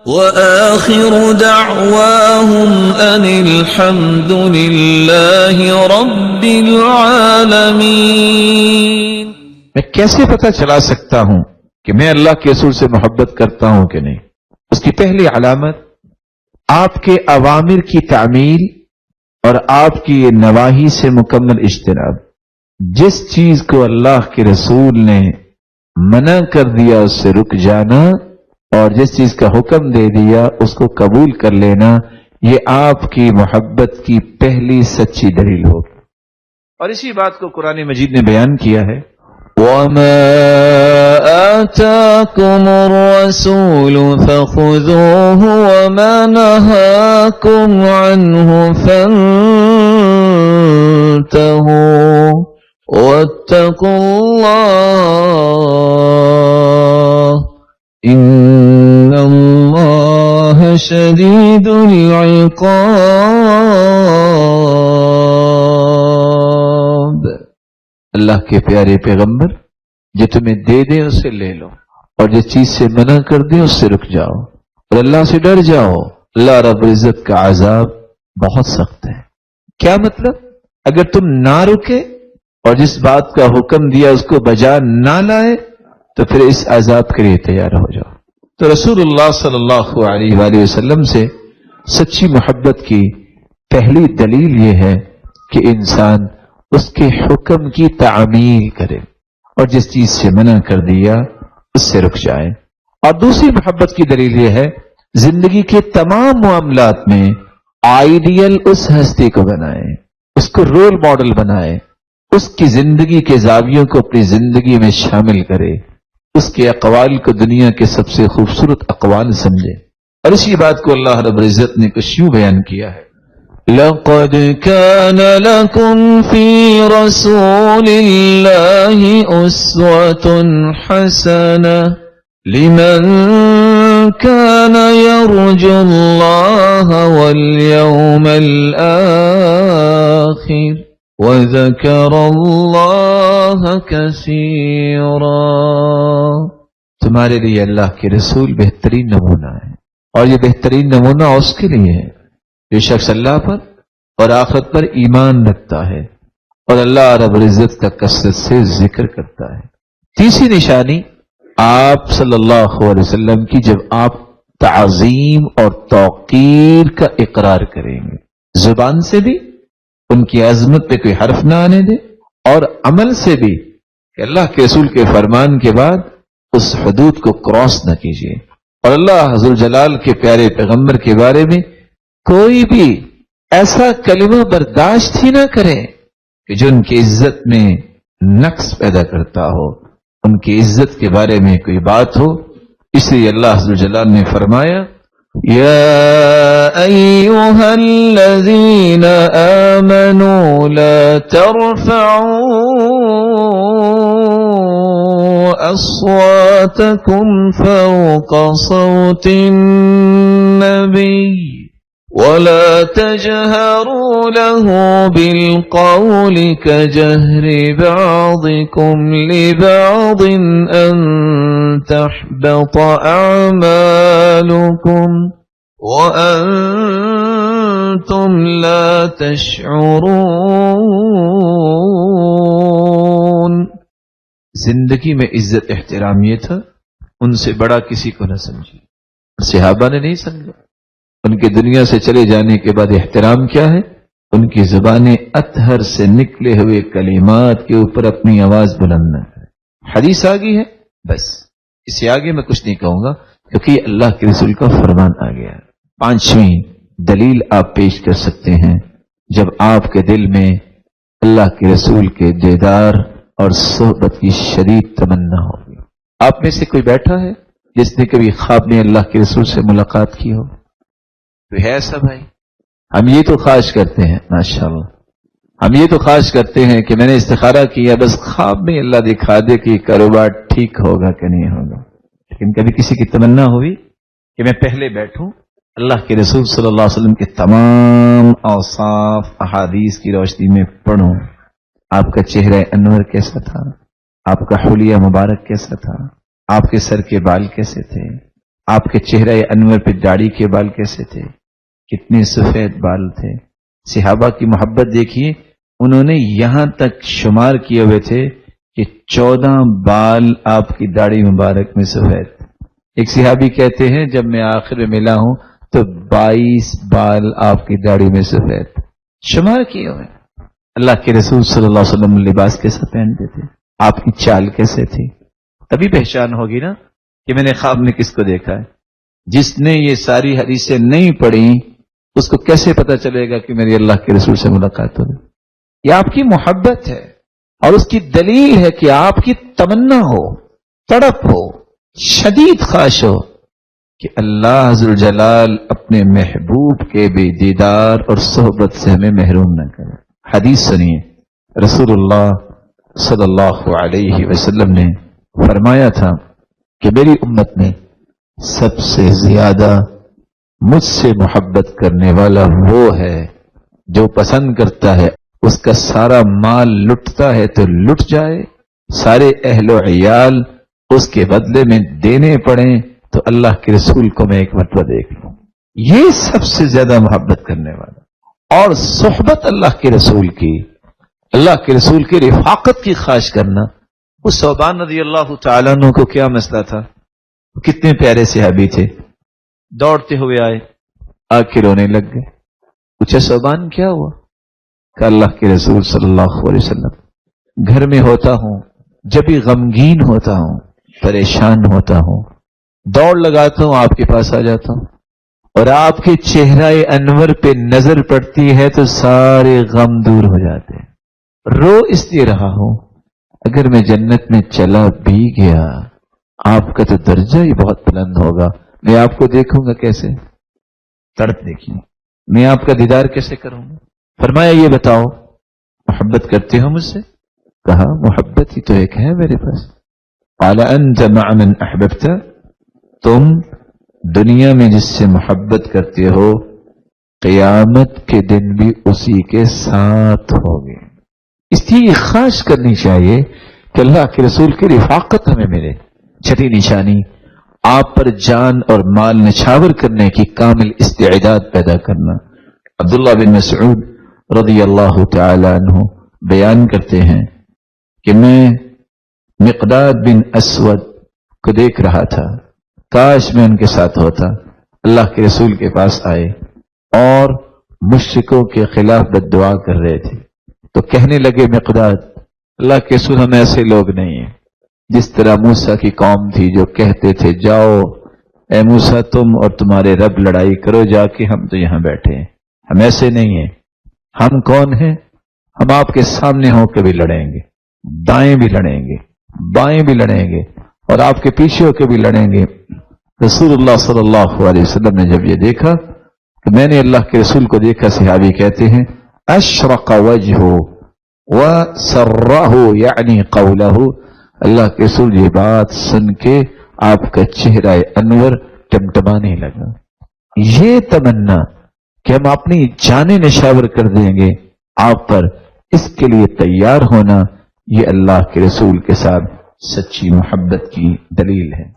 وآخر دعواهم أن الحمد لله رب العالمين۔ میں کیسے پتہ چلا سکتا ہوں کہ میں اللہ کے رسول سے محبت کرتا ہوں کہ نہیں؟ اس کی پہلی علامت آپ کے اوامر کی تعمیل اور آپ کی نواہی سے مکمل اجتناب۔ جس چیز کو اللہ کے رسول نے منع کر دیا اس سے رک جانا، اور جس چیز کا حکم دے دیا اس کو قبول کر لینا، یہ آپ کی محبت کی پہلی سچی دلیل ہوگی۔ اور اسی بات کو قرآن مجید نے بیان کیا ہے، وَمَا آتَاكُمُ الرَّسُولُ فَخُذُوهُ وَمَا نَهَاكُمْ عَنْهُ فَانْتَهُوا وَاتَّقُوا اللَّهَ إِنَّ اللَّهَ شَدِيدُ الْعِقَابِ۔ اللہ کے پیارے پیغمبر جو تمہیں دے دیں اسے لے لو، اور جس چیز سے منع کر دیں اس سے رک جاؤ، اور اللہ سے ڈر جاؤ۔ اللہ رب العزت کا عذاب بہت سخت ہے۔ کیا مطلب؟ اگر تم نہ رکے اور جس بات کا حکم دیا اس کو بجا نہ لائے تو پھر اس عذاب کے لیے تیار ہو جاؤ۔ تو رسول اللہ صلی اللہ علیہ وآلہ وسلم سے سچی محبت کی پہلی دلیل یہ ہے کہ انسان اس کے حکم کی تعمیل کرے اور جس چیز سے منع کر دیا اس سے رک جائے۔ اور دوسری محبت کی دلیل یہ ہے زندگی کے تمام معاملات میں آئیڈیل اس ہستی کو بنائے، اس کو رول ماڈل بنائے، اس کی زندگی کے زاویوں کو اپنی زندگی میں شامل کرے، اس کے اقوال کو دنیا کے سب سے خوبصورت اقوال سمجھے۔ اور اسی بات کو اللہ رب العزت نے کچھ یوں بیان کیا ہے، لَقَدْ كَانَ لَكُمْ فِي رَسُولِ اللَّهِ أُسْوَةٌ حَسَنَةٌ لِمَنْ كَانَ يَرْجُو اللَّهَ وَالْيَوْمَ الْآخِرَ وَذَكَرَ اللَّهَ كَثِيرًا۔ تمہارے لیے اللہ کے رسول بہترین نمونہ ہے، اور یہ بہترین نمونہ اس کے لیے ہے جو شخص اللہ پر اور آخرت پر ایمان رکھتا ہے اور اللہ رب العزت کا کثرت سے ذکر کرتا ہے۔ تیسری نشانی آپ صلی اللہ علیہ وسلم کی جب آپ تعظیم اور توقیر کا اقرار کریں گے، زبان سے بھی ان کی عظمت پہ کوئی حرف نہ آنے دے، اور عمل سے بھی کہ اللہ کے رسول کے فرمان کے بعد اس حدود کو کراس نہ کیجیے، اور اللہ ذو الجلال کے پیارے پیغمبر کے بارے میں کوئی بھی ایسا کلمہ برداشت ہی نہ کریں کہ جو ان کی عزت میں نقص پیدا کرتا ہو، ان کی عزت کے بارے میں کوئی بات ہو۔ اس لیے اللہ ذو الجلال نے فرمایا، يا أيها الذين آمنوا لا ترفعوا أصواتكم فوق صوت النبي ولا تجهروا له بالقول كجهر بعضكم لبعض أن تحبط أعمالكم وأنتم لا تشعرون۔ زندگی میں عزت احترام یہ تھا، ان سے بڑا کسی کو نہ سمجھی۔ صحابہ نے نہیں سمجھا۔ ان کے دنیا سے چلے جانے کے بعد احترام کیا ہے؟ ان کی زبانیں اطہر سے نکلے ہوئے کلمات کے اوپر اپنی آواز بلند نہ کرے۔ حدیث آگئی ہے، بس اس سے آگے میں کچھ نہیں کہوں گا کیونکہ یہ اللہ کے رسول کا فرمان آ گیا ہے۔ پانچویں دلیل آپ پیش کر سکتے ہیں جب آپ کے دل میں اللہ کے رسول کے دیدار اور صحبت کی شدید تمنا ہوگی۔ آپ میں سے کوئی بیٹھا ہے جس نے کبھی خواب میں اللہ کے رسول سے ملاقات کی ہو؟ تو ہے ایسا بھائی؟ ہم یہ تو خواہش کرتے ہیں، ماشاءاللہ ہم یہ تو خواہش کرتے ہیں کہ میں نے استخارہ کیا، بس خواب میں اللہ دکھا دے کہ کاروبار ٹھیک ہوگا کہ نہیں ہوگا۔ لیکن کبھی کسی کی تمنا ہوئی کہ میں پہلے بیٹھوں، اللہ کے رسول صلی اللہ علیہ وسلم کے تمام اوصاف احادیث کی روشنی میں پڑھوں، آپ کا چہرہ انور کیسا تھا، آپ کا حلیہ مبارک کیسا تھا، آپ کے سر کے بال کیسے تھے، آپ کے چہرہ انور پہ داڑھی کے بال کیسے تھے، کتنے سفید بال تھے. صحابہ کی محبت دیکھیے، انہوں نے یہاں تک شمار کیے ہوئے تھے کہ 14 بال آپ کی داڑھی مبارک میں سفید. ایک صحابی کہتے ہیں جب میں آخر میں ملا ہوں تو 22 بال آپ کی داڑھی میں سفید شمار کیے ہوئے. اللہ کے رسول صلی اللہ علیہ وسلم لباس کیسا پہنتے تھے، آپ کی چال کیسے تھی، تبھی پہچان ہوگی نا کہ میں نے خواب میں کس کو دیکھا ہے. جس نے یہ ساری حدیثیں نہیں پڑھی اس کو کیسے پتا چلے گا کہ میری اللہ کے رسول سے ملاقات ہوگی. یہ آپ کی محبت ہے اور اس کی دلیل ہے کہ آپ کی تمنا ہو، تڑپ ہو، شدید خواہش ہو کہ اللہ ذوالجلال اپنے محبوب کے بھی دیدار اور صحبت سے ہمیں محروم نہ کرے. حدیث سنیے، رسول اللہ صلی اللہ علیہ وسلم نے فرمایا تھا کہ میری امت میں سب سے زیادہ مجھ سے محبت کرنے والا وہ ہے جو پسند کرتا ہے اس کا سارا مال لٹتا ہے تو لٹ جائے، سارے اہل و عیال اس کے بدلے میں دینے پڑیں تو اللہ کے رسول کو میں ایک مرتبہ دیکھ لوں. یہ سب سے زیادہ محبت کرنے والا. اور صحبت اللہ کے رسول کی، اللہ کے رسول کی رفاقت کی خواہش کرنا. وہ ثوبان رضی اللہ تعالیٰ عنہ کو کیا مسئلہ تھا، کتنے پیارے صحابی تھے، دوڑتے ہوئے آئے، آ کے رونے لگ گئے. پوچھا ثوبان کیا ہوا؟ کہ اللہ کے رسول صلی اللہ علیہ وسلم گھر میں ہوتا ہوں، جب بھی غمگین ہوتا ہوں، پریشان ہوتا ہوں، دوڑ لگاتا ہوں آپ کے پاس آ جاتا ہوں اور آپ کے چہرہ انور پہ نظر پڑتی ہے تو سارے غم دور ہو جاتے ہیں. رو اس لیے رہا ہوں اگر میں جنت میں چلا بھی گیا آپ کا تو درجہ ہی بہت بلند ہوگا. میں آپ کو دیکھوں گا کیسے، تڑپ دیکھیے، میں آپ کا دیدار کیسے کروں گا. فرمایا یہ بتاؤ محبت کرتے ہو مجھ سے؟ کہا محبت ہی تو ایک ہے میرے پاس. قال انت مع من احببت، تم دنیا میں جس سے محبت کرتے ہو قیامت کے دن بھی اسی کے ساتھ ہوگے. اس لیے یہ خواہش کرنی چاہیے کہ اللہ کے رسول کی رفاقت ہمیں ملے. چھٹی نشانی، آپ پر جان اور مال نچھاور کرنے کی کامل استعداد پیدا کرنا. عبداللہ بن مسعود رضی اللہ تعالی عنہ بیان کرتے ہیں کہ میں مقداد بن اسود کو دیکھ رہا تھا، کاش میں ان کے ساتھ ہوتا. اللہ کے رسول کے پاس آئے اور مشرکوں کے خلاف بد دعا کر رہے تھے تو کہنے لگے مقداد اللہ کے رسول ہم ایسے لوگ نہیں ہیں جس طرح موسیٰ کی قوم تھی جو کہتے تھے جاؤ اے موسیٰ تم اور تمہارے رب لڑائی کرو جا کے، ہم تو یہاں بیٹھے ہیں. ہم ایسے نہیں ہیں. ہم کون ہیں؟ ہم آپ کے سامنے ہو کے بھی لڑیں گے، دائیں بھی لڑیں گے، بائیں بھی لڑیں گے اور آپ کے پیچھے ہو کے بھی لڑیں گے. رسول اللہ صلی اللہ علیہ وسلم نے جب یہ دیکھا کہ میں نے اللہ کے رسول کو دیکھا، صحابی کہتے ہیں اشرق وجہہ وسرہ یعنی قولہ، اللہ کے رسول یہ بات سن کے آپ کا چہرہ انور ٹمٹمانے لگا. یہ تمنا کہ ہم اپنی جانیں نشاور کر دیں گے آپ پر، اس کے لیے تیار ہونا، یہ اللہ کے رسول کے ساتھ سچی محبت کی دلیل ہے.